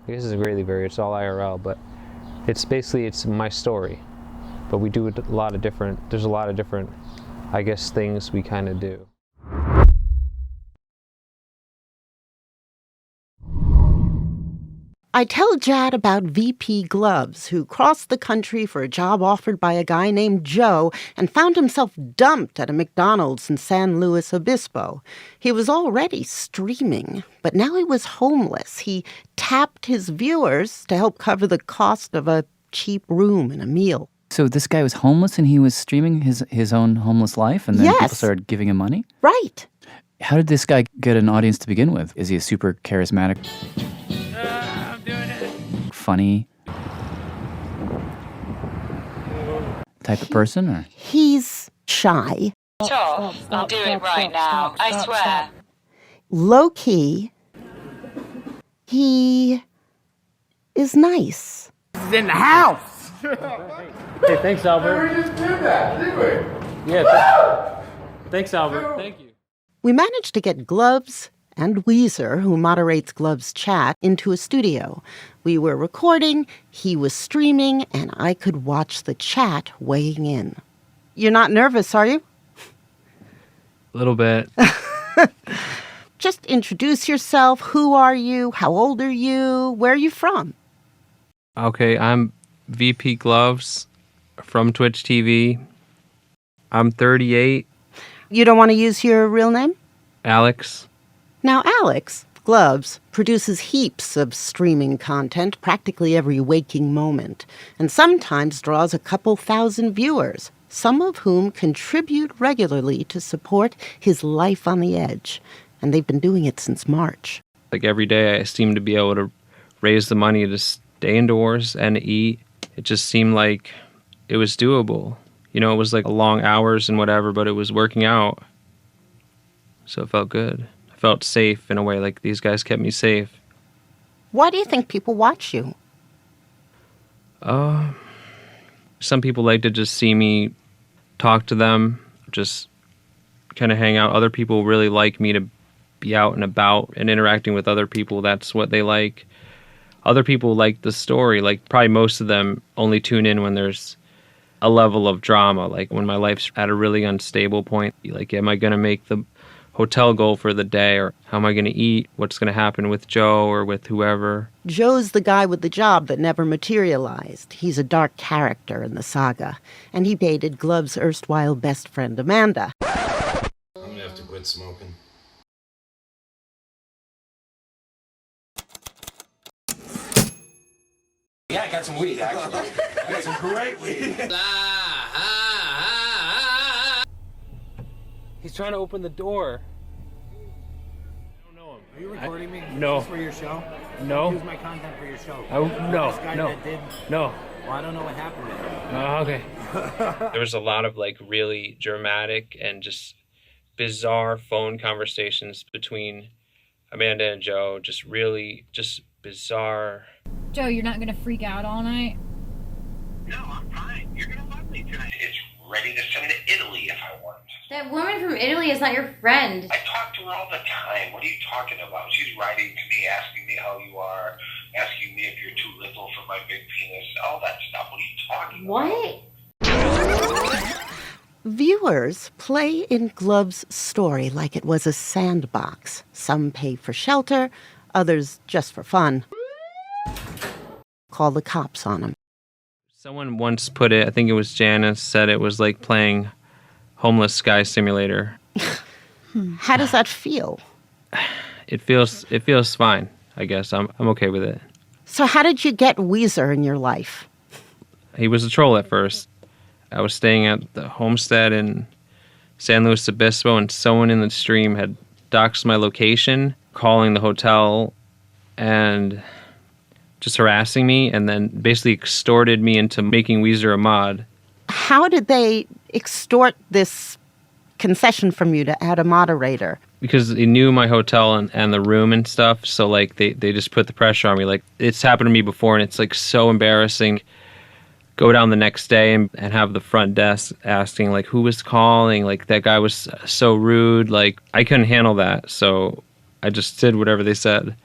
I guess it's really very, it's all IRL, but it's basically, it's my story. But we do a lot of different, there's a lot of different, I guess, things we kind of do. I tell Jad about Vpgloves, who crossed the country for a job offered by a guy named Joe and found himself dumped at a McDonald's in San Luis Obispo. He was already streaming, but now he was homeless. He tapped his viewers to help cover the cost of a cheap room and a meal. So this guy was homeless and he was streaming his own homeless life, and then people started giving him money? Right. How did this guy get an audience to begin with? Is he a super charismatic, funny type of person, or? He's shy. Sure, I'll do it right now, I swear. Low-key. He is nice. He's in the house! Hey, thanks, Albert. We just did that, didn't we? Yeah, thanks, Albert. Thank you. We managed to get Gloves and Weezer, who moderates Gloves' chat, into a studio. We were recording, he was streaming, and I could watch the chat weighing in. You're not nervous, are you? A little bit. Just introduce yourself. Who are you? How old are you? Where are you from? Okay, I'm Vpgloves from Twitch TV. I'm 38. You don't want to use your real name? Alex. Now, Alex, Gloves, produces heaps of streaming content practically every waking moment, and sometimes draws a couple thousand viewers, some of whom contribute regularly to support his life on the edge. And they've been doing it since March. Like every day I seem to be able to raise the money to stay indoors and eat. It just seemed like it was doable. You know, it was like long hours and whatever, but it was working out. So it felt good. I felt safe in a way, like these guys kept me safe. Why do you think people watch you? Some people like to just see me talk to them, just kind of hang out. Other people really like me to be out and about and interacting with other people. That's what they like. Other people like the story. Like probably most of them only tune in when there's a level of drama, like when my life's at a really unstable point. Like, am I going to make the hotel goal for the day, or how am I going to eat? What's going to happen with Joe or with whoever? Joe's the guy with the job that never materialized. He's a dark character in the saga, and he baited Gloves' erstwhile best friend Amanda. I'm gonna have to quit smoking. Yeah, I got some weed, actually. I got some great weed. He's trying to open the door. I don't know him. Are you recording me? No. Is this for your show? No. Use my content for your show. Oh, no, This guy no, that did... no. Well, I don't know what happened there. Okay. There was a lot of like really dramatic and just bizarre phone conversations between Amanda and Joe. Just really, just bizarre. Joe, you're not gonna freak out all night? No, I'm fine. You're gonna love me tonight. It's ready to send to Italy if I want. That woman from Italy is not your friend. I talk to her all the time. What are you talking about? She's writing to me, asking me how you are, asking me if you're too little for my big penis, all that stuff. What are you talking about? What? Viewers play in Gloves' story like it was a sandbox. Some pay for shelter, others just for fun. Call the cops on them. Someone once put it, I think it was Janice, said it was like playing Homeless Guy Simulator. How does that feel? It feels fine, I guess. I'm okay with it. So how did you get Weezer in your life? He was a troll at first. I was staying at the homestead in San Luis Obispo, and someone in the stream had doxed my location, calling the hotel and just harassing me, and then basically extorted me into making Weezer a mod. How did they extort this concession from you to add a moderator? Because they knew my hotel and the room and stuff, so like they just put the pressure on me. Like, it's happened to me before, and it's like so embarrassing. Go down the next day and have the front desk asking like who was calling, like that guy was so rude. Like, I couldn't handle that, so I just did whatever they said.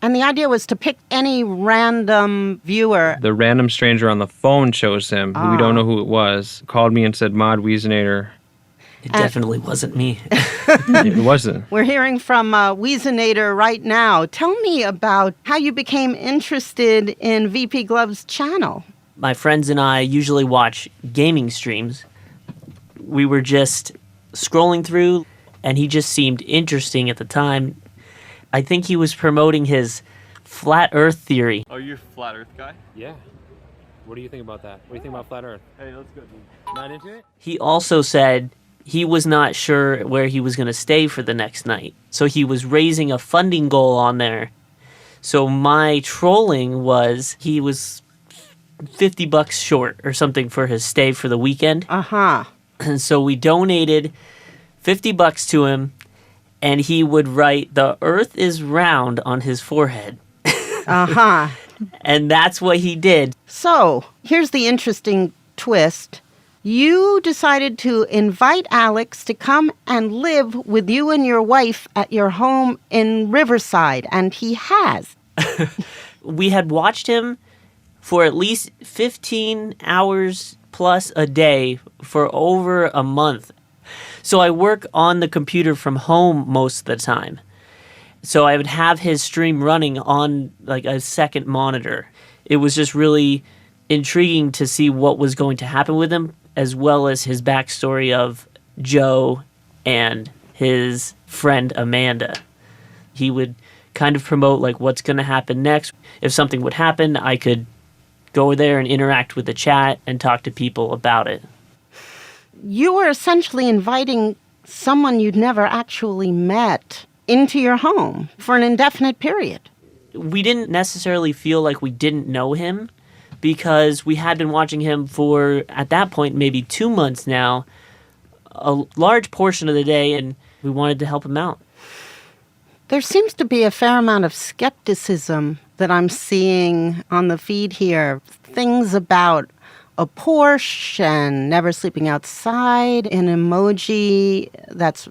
And the idea was to pick any random viewer. The random stranger on the phone chose him, who we don't know who it was, called me and said, Mod Wiesnator. It definitely wasn't me. It wasn't. We're hearing from Wiesnator right now. Tell me about how you became interested in Vpgloves' channel. My friends and I usually watch gaming streams. We were just scrolling through, and he just seemed interesting at the time. I think he was promoting his flat Earth theory. Oh, you're a flat Earth guy? Yeah. What do you think about that? What do you think about flat Earth? Hey, let's go. Not into it? He also said he was not sure where he was going to stay for the next night. So he was raising a funding goal on there. So my trolling was he was $50 short or something for his stay for the weekend. Uh-huh. And so we donated $50 to him, and he would write, "The earth is round" on his forehead. Uh-huh. And that's what he did. So, here's the interesting twist. You decided to invite Alex to come and live with you and your wife at your home in Riverside, and he has. We had watched him for at least 15 hours plus a day for over a month. So I work on the computer from home most of the time. So I would have his stream running on like a second monitor. It was just really intriguing to see what was going to happen with him, as well as his backstory of Joe and his friend Amanda. He would kind of promote like what's going to happen next. If something would happen, I could go there and interact with the chat and talk to people about it. You were essentially inviting someone you'd never actually met into your home for an indefinite period. We didn't necessarily feel like we didn't know him because we had been watching him for, at that point, maybe 2 months now, a large portion of the day, and we wanted to help him out. There seems to be a fair amount of skepticism that I'm seeing on the feed here. Things about a Porsche and never sleeping outside, an emoji that's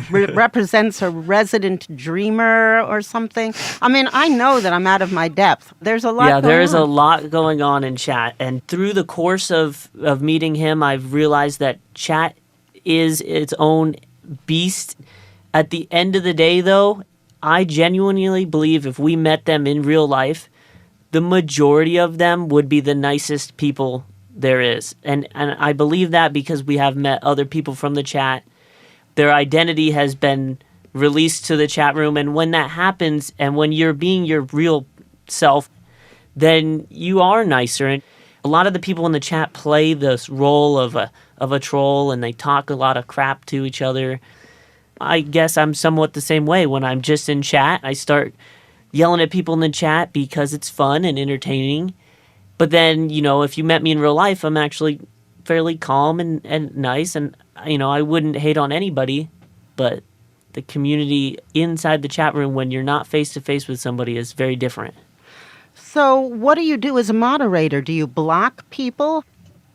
represents a resident dreamer or something. I mean, I know that I'm out of my depth. There's a lot going on. Yeah, there's a lot going on in chat. And through the course of meeting him, I've realized that chat is its own beast. At the end of the day, though, I genuinely believe if we met them in real life, the majority of them would be the nicest people there is. And I believe that because we have met other people from the chat. Their identity has been released to the chat room. And when that happens, and when you're being your real self, then you are nicer. And a lot of the people in the chat play this role of a troll, and they talk a lot of crap to each other. I guess I'm somewhat the same way. When I'm just in chat, I start yelling at people in the chat because it's fun and entertaining. But then, you know, if you met me in real life, I'm actually fairly calm and nice. And, you know, I wouldn't hate on anybody. But the community inside the chat room when you're not face-to-face with somebody is very different. So what do you do as a moderator? Do you block people?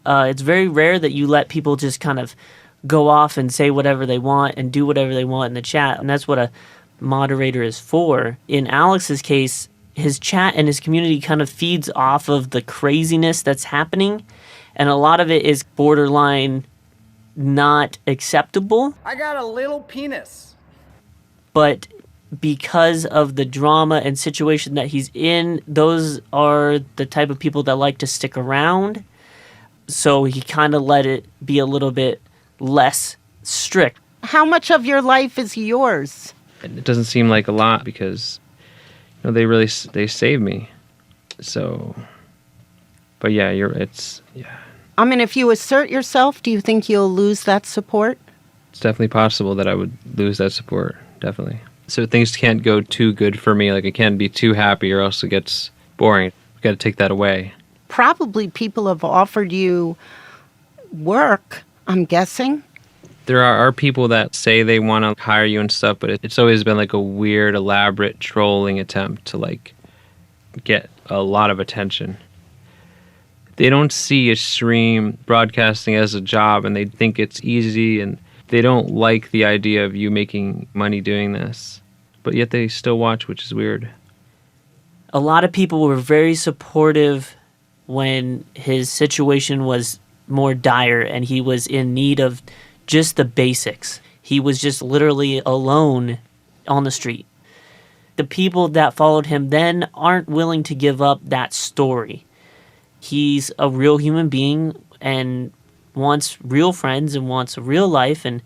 It's very rare that you let people just kind of go off and say whatever they want and do whatever they want in the chat. And that's what a moderator is for. In Alex's case, his chat and his community kind of feeds off of the craziness that's happening. And a lot of it is borderline not acceptable. I got a little penis. But because of the drama and situation that he's in, those are the type of people that like to stick around. So he kind of let it be a little bit less strict. How much of your life is yours? It doesn't seem like a lot because, you know, they saved me. So, but yeah, yeah. I mean, if you assert yourself, do you think you'll lose that support? It's definitely possible that I would lose that support, definitely. So things can't go too good for me, like it can't be too happy or else it gets boring. We've got to take that away. Probably people have offered you work, I'm guessing. There are people that say they want to hire you and stuff, but it's always been like a weird, elaborate trolling attempt to like get a lot of attention. They don't see a stream broadcasting as a job and they think it's easy and they don't like the idea of you making money doing this. But yet they still watch, which is weird. A lot of people were very supportive when his situation was more dire and he was in need of just the basics. He was just literally alone on the street. The people that followed him then aren't willing to give up that story. He's a real human being and wants real friends and wants a real life, and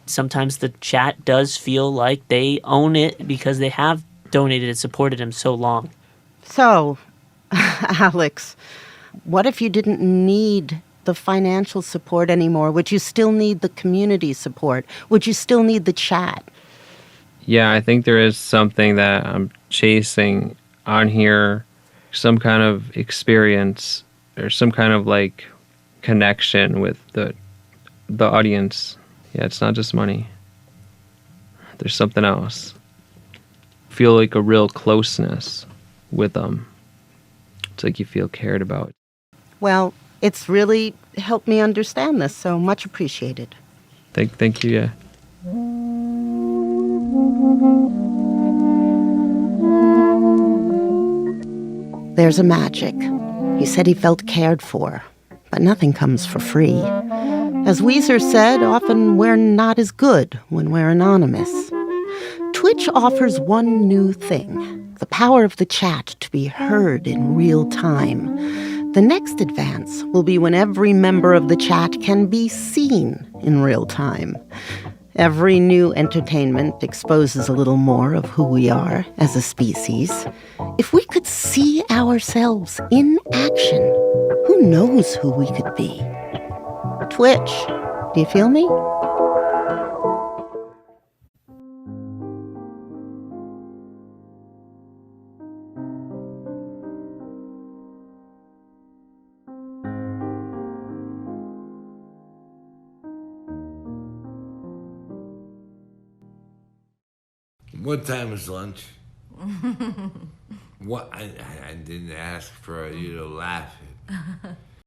sometimes the chat does feel like they own it because they have donated and supported him so long. So, Alex, what if you didn't need the financial support anymore? Would you still need the community support? Would you still need the chat? Yeah, I think there is something that I'm chasing on here, some kind of experience or some kind of like connection with the audience. Yeah, it's not just money. There's something else. Feel like a real closeness with them. It's like you feel cared about. Well, it's really helped me understand this, so much appreciated. Thank you, yeah. There's a magic. He said he felt cared for, but nothing comes for free. As Weezer said, often we're not as good when we're anonymous. Twitch offers one new thing, the power of the chat to be heard in real time. The next advance will be when every member of the chat can be seen in real time. Every new entertainment exposes a little more of who we are as a species. If we could see ourselves in action, who knows who we could be? Twitch, do you feel me? What time is lunch? What? I didn't ask for you to laugh at.